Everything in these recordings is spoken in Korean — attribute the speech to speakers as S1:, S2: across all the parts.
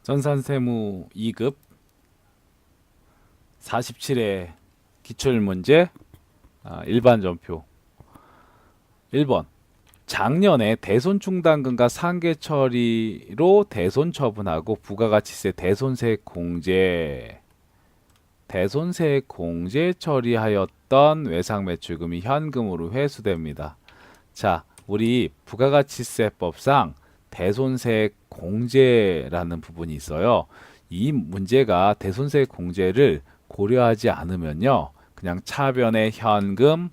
S1: 전산세무 2급 47회 기출문제 일반 전표 1번 작년에 대손 충당금과 상계 처리로 대손 처분하고 부가가치세 대손세 공제 처리하였던 외상매출금이 현금으로 회수됩니다. 자, 우리 부가가치세법상 대손세 공제라는 부분이 있어요. 이 문제가 대손세 공제를 고려하지 않으면요, 그냥 차변에 현금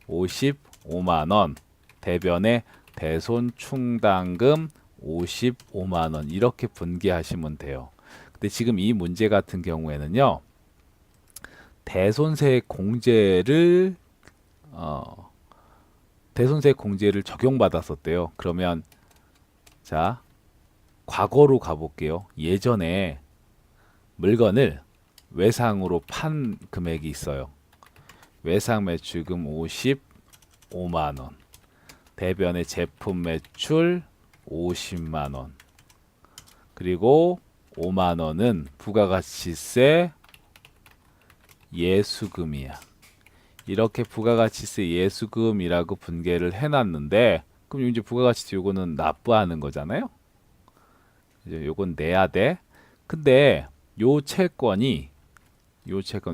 S1: 55만원, 대변에 대손 충당금 55만원 이렇게 분개하시면 돼요. 근데 지금 이 문제 같은 경우에는요, 대손세 공제를 적용받았었대요. 그러면 자, 과거로 가볼게요. 예전에 물건을 외상으로 판 금액이 있어요. 외상 매출금 55만원, 대변의 제품 매출 50만원, 그리고 5만원은 부가가치세 예수금이야. 이렇게 부가가치세 예수금이라고 분개를 해놨는데, 그럼 이제 부가가치세 요거는 납부하는 거잖아요. 이제 요건 내야 돼. 근데 요 채권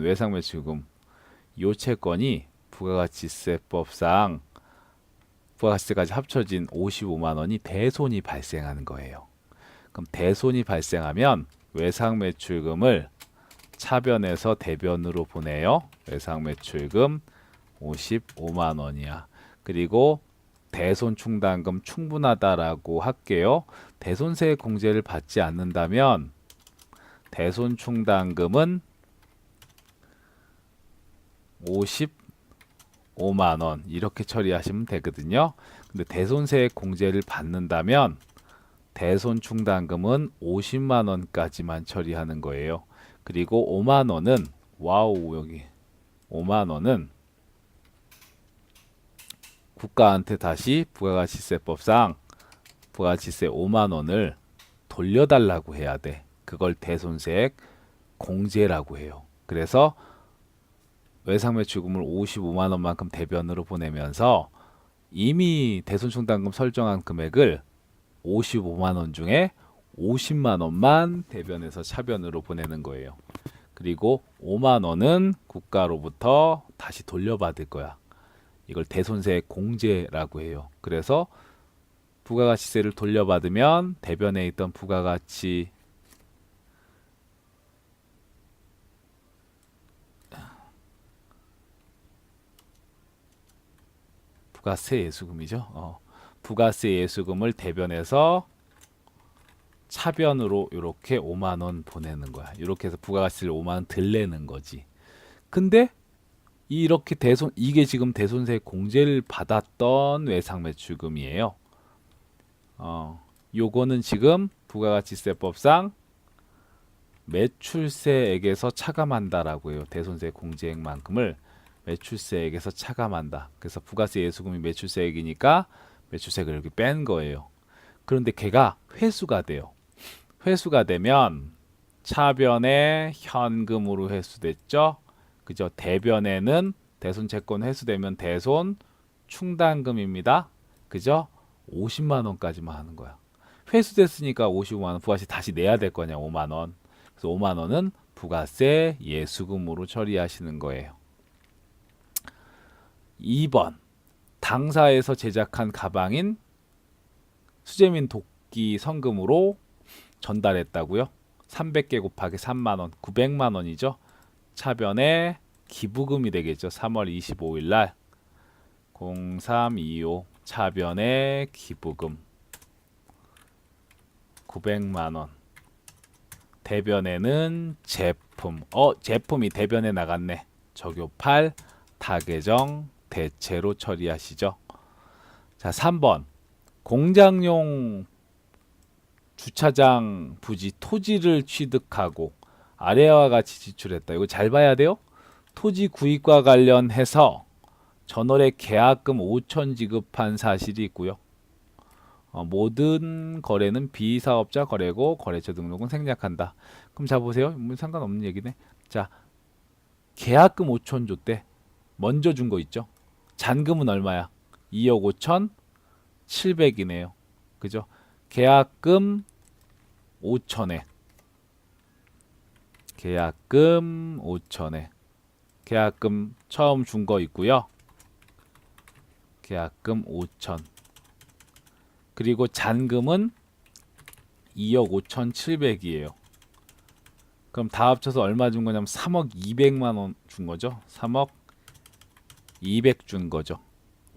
S1: 외상매출금 요 채권이 부가가치세법상 부가가치세까지 합쳐진 55만원이 대손이 발생하는 거예요. 그럼 대손이 발생하면 외상매출금을 차변에서 대변으로 보내요. 외상매출금 55만원이야. 그리고 대손 충당금 충분하다라고 할게요. 대손세 공제를 받지 않는다면 대손 충당금은 55만원 이렇게 처리하시면 되거든요. 근데 대손세 공제를 받는다면 대손 충당금은 50만원까지만 처리하는 거예요. 그리고 5만원은 여기 5만원은 국가한테 다시 부가가치세법상 부가가치세 5만원을 돌려달라고 해야 돼. 그걸 대손세액 공제라고 해요. 그래서 외상매출금을 55만원만큼 대변으로 보내면서 이미 대손충당금 설정한 금액을 55만원 중에 50만원만 대변에서 차변으로 보내는 거예요. 그리고 5만원은 국가로부터 다시 돌려받을 거야. 이걸 대손세 공제라고 해요. 그래서 부가가치세를 돌려받으면 대변에 있던 부가세 예수금이죠. 부가세 예수금을 대변해서 차변으로 이렇게 5만원 보내는 거야. 이렇게 해서 부가가치를 5만원 덜 내는 거지. 근데 이게 지금 대손세 공제를 받았던 외상매출금이에요. 요거는 지금 부가가치세법상 매출세액에서 차감한다라고 해요. 대손세 공제액만큼을 매출세액에서 차감한다. 그래서 부가세 예수금이 매출세액이니까 매출세액을 이렇게 뺀 거예요. 그런데 걔가 회수가 돼요. 회수가 되면 차변에 현금으로 회수됐죠. 그죠? 대변에는 대손 채권 회수되면 대손 충당금입니다. 그죠? 50만원까지만 하는 거야. 회수됐으니까 55만원 부가세 다시 내야 될 거냐, 5만원. 그래서 5만원은 부가세 예수금으로 처리하시는 거예요. 2번 당사에서 제작한 가방인 수재민 도끼 성금으로 전달했다고요? 300개 곱하기 3만원 900만원이죠. 차변에 기부금이 되겠죠. 3월 25일 날 0325 차변에 기부금 900만원, 대변에는 제품이 대변에 나갔네. 적요팔 타계정 대체로 처리하시죠. 자, 3번 공장용 주차장 부지 토지를 취득하고 아래와 같이 지출했다. 이거 잘 봐야 돼요. 토지 구입과 관련해서 전월에 계약금 5천 지급한 사실이 있고요. 모든 거래는 비사업자 거래고 거래처 등록은 생략한다. 그럼 자 보세요. 뭐 상관없는 얘기네. 자, 계약금 5천 줬대. 먼저 준 거 있죠? 잔금은 얼마야? 2억 5천 7백이네요. 그죠? 계약금 5천에 계약금 5천에 계약금 처음 준 거 있고요. 계약금 5천. 그리고 잔금은 2억 5천 7백이에요. 그럼 다 합쳐서 얼마 준 거냐면 3억 2백만 원 준 거죠. 3억 200 준 거죠.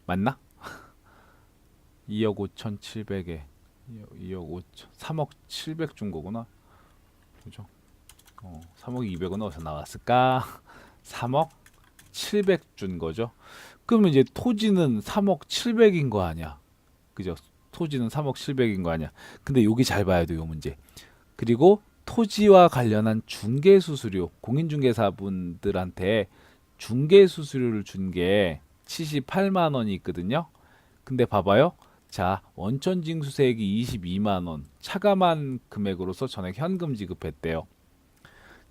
S1: 맞나? 2억 5천 7백에 2억 5천 3억 700 준 거구나. 그죠? 3억 2백은 어디서 나왔을까? 3억 700 준 거죠. 그러면 이제 토지는 3억 7백인 거 아니야. 그죠? 토지는 3억 7백인 거 아니야. 근데 여기 잘 봐야 돼요, 문제. 그리고 토지와 관련한 중개수수료, 공인중개사분들한테 중개수수료를 준 게 78만 원이 있거든요. 근데 봐봐요. 자, 원천징수세액이 22만 원, 차감한 금액으로서 전액 현금 지급했대요.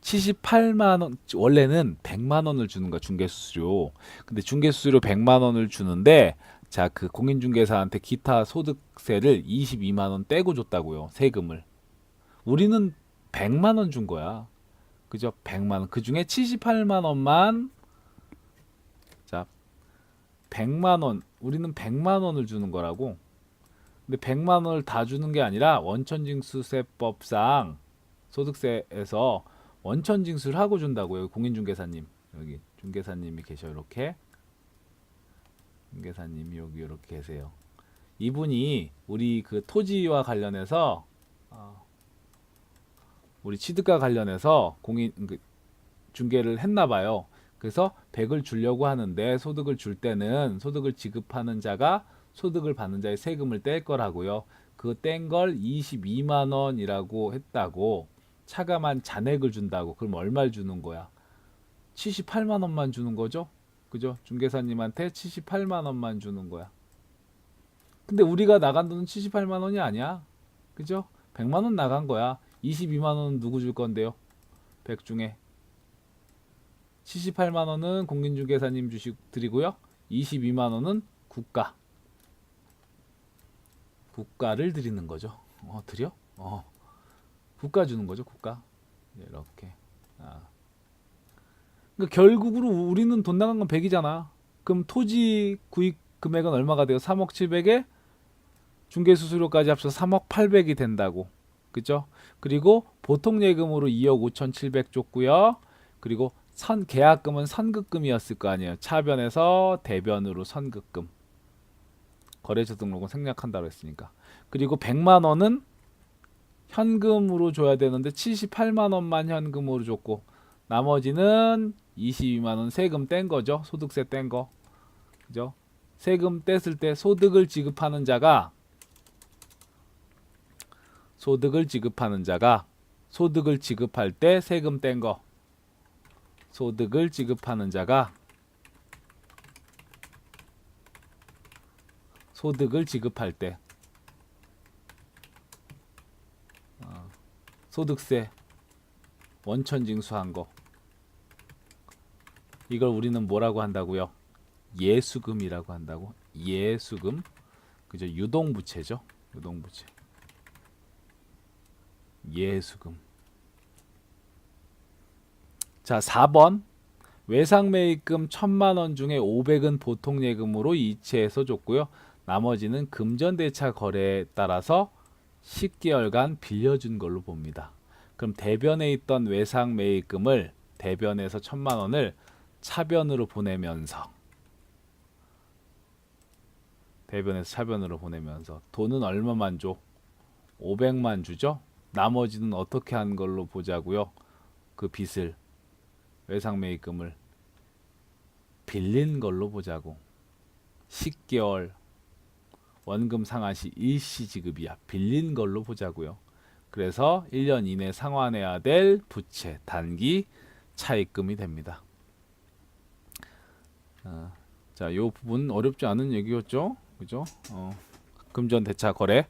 S1: 78만 원, 원래는 100만 원을 주는 거야, 중개수수료. 근데 중개수수료 100만 원을 주는데, 자, 그 공인중개사한테 기타 소득세를 22만 원 떼고 줬다고요, 세금을. 우리는 100만 원 준 거야. 그죠? 100만 원. 그 중에 78만 원만, 자, 100만 원, 우리는 100만 원을 주는 거라고. 근데 100만 원을 다 주는 게 아니라 원천징수세법상 소득세에서 원천징수를 하고 준다고요. 공인중개사님. 여기 중개사님이 계셔. 이렇게. 중개사님이 여기 이렇게 계세요. 이분이 우리 그 토지와 관련해서 우리 취득과 관련해서 공인 중개를 했나 봐요. 그래서 100을 주려고 하는데 소득을 줄 때는 소득을 지급하는 자가 소득을 받는 자의 세금을 뗄 거라고요. 그 뗀 걸 22만 원이라고 했다고. 차감한 잔액을 준다고. 그럼 얼마를 주는 거야? 78만 원만 주는 거죠? 그죠? 중개사님한테 78만 원만 주는 거야. 근데 우리가 나간 돈은 78만 원이 아니야. 그죠? 100만 원 나간 거야. 22만 원은 누구 줄 건데요? 100 중에 78만 원은 공인중개사님 드리고요. 22만 원은 국가를 드리는 거죠. 드려? 국가 주는 거죠, 국가. 이렇게. 그러니까 결국으로 우리는 돈 나간 건 100이잖아. 그럼 토지 구입 금액은 얼마가 돼요? 3억 7백에 중개수수료까지 합쳐서 3억 8백이 된다고. 그죠? 그리고 보통 예금으로 2억 5천 7백 줬고요. 그리고 계약금은 선급금이었을 거 아니에요. 차변에서 대변으로 선급금. 거래처 등록은 생략한다고 했으니까. 그리고 100만 원은 현금으로 줘야 되는데 78만 원만 현금으로 줬고 나머지는 22만 원 세금 뗀 거죠. 소득세 뗀 거. 그죠? 세금 뗐을 때 소득을 지급하는 자가 소득을 지급할 때 세금 뗀 거. 소득을 지급하는 자가 소득을 지급할 때 소득세 원천징수한 거. 이걸 우리는 뭐라고 한다고요? 예수금이라고 한다고. 예수금. 그죠? 유동부채죠. 유동부채. 예수금. 자, 4번. 외상매입금 1000만 원 중에 500은 보통 예금으로 이체해서 줬고요. 나머지는 금전대차 거래에 따라서 10개월간 빌려준 걸로 봅니다. 그럼 대변에 있던 외상매입금을 대변에서 1000만 원을 차변으로 보내면서 돈은 얼마만 줘? 500만 주죠? 나머지는 어떻게 한 걸로 보자고요? 그 빚을 외상매입금을 빌린 걸로 보자고. 10개월 원금 상환시 일시 지급이야. 빌린 걸로 보자고요. 그래서 1년 이내 상환해야 될 부채 단기 차입금이 됩니다. 자, 이 부분 어렵지 않은 얘기였죠, 그죠? 금전 대차 거래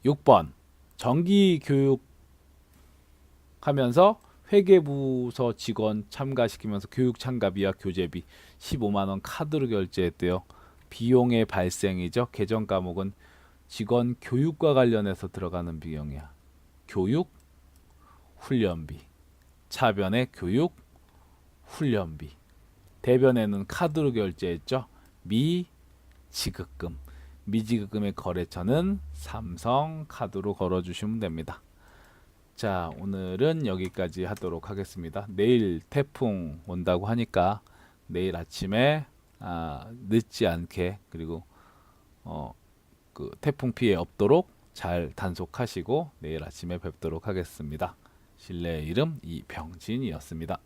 S1: 6번 정기 교육하면서 회계부서 직원 참가시키면서 교육 참가비와 교재비 15만 원 카드로 결제했대요. 비용의 발생이죠. 개정 과목은 직원 교육과 관련해서 들어가는 비용이야. 교육, 훈련비. 차변의 교육, 훈련비. 대변에는 카드로 결제했죠. 미지급금. 미지급금의 거래처는 삼성카드로 걸어주시면 됩니다. 자, 오늘은 여기까지 하도록 하겠습니다. 내일 태풍 온다고 하니까 내일 아침에 늦지 않게 그리고 그 태풍 피해 없도록 잘 단속하시고 내일 아침에 뵙도록 하겠습니다. 실내 이름 이병진이었습니다.